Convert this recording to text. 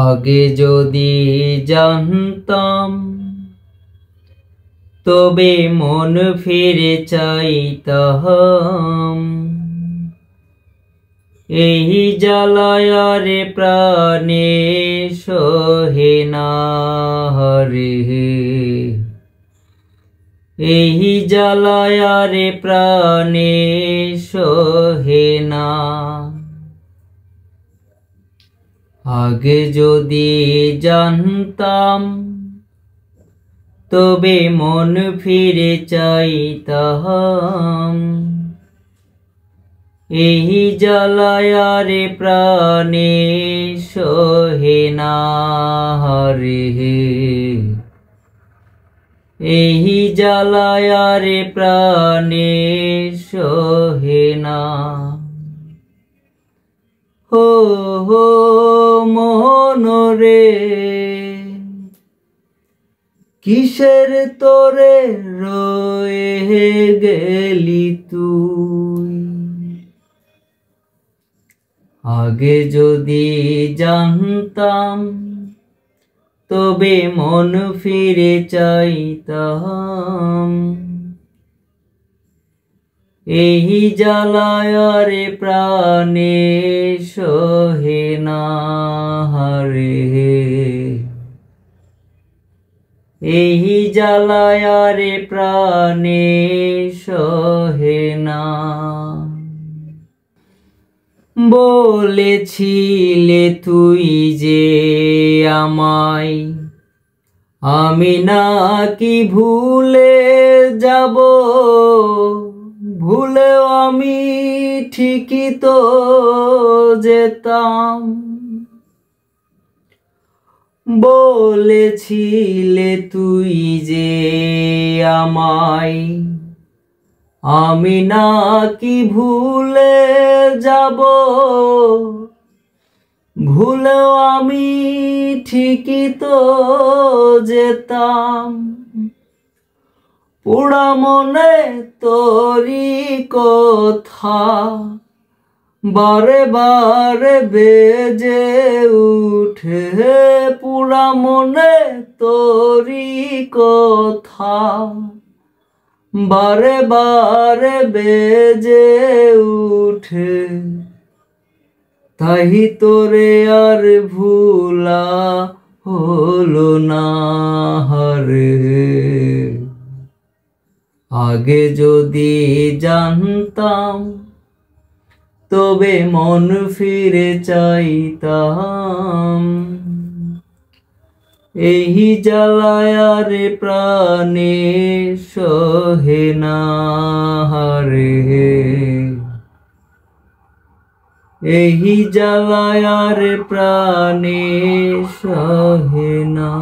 আগে যদি জানতাম তবে মন ফিরে চাইতাম। এই জ্বালায় আর প্রাণে সহে না রে, এই জ্বালায় আর প্রাণে সহে না। আগে যদি জানতাম তবে মন ফিরে চাইতাম। এই জ্বালায় আর প্রাণে সহে না রে, এই জ্বালায় আর প্রাণে সহে না। হো হো মন রে, কিসের তোরে রয়ে গেলি তুই। আগে যদি জানতাম তবে মন ফিরে চাইতাম। এই জ্বালায় আর প্রাণে সহে না রে, এই জ্বালায় আর প্রাণে সহে না। বলেছিলে তুই যে আমায়, আমি নাকি ভুলে যাব। ভুলেও আমি ঠিকই তো যেতাম। বলেছিলে তুই যে আমায়, আমি নাকি ভুলে যাব। ভুলেও আমি ঠিকই তো যেতাম। পোড়া মনে তোরি কথা বারে বারে বেজে উঠে। পোড়া মনে তোরি কথা বারে বারে বেজে উঠে। তাই তোরে আর ভুলা হলো না রে। আগে যদি জানতাম তবে মন ফিরে চাইতাম। এই জ্বালায় আর প্রাণে সহে না রে, এই জ্বালায় আর প্রাণে সহে না।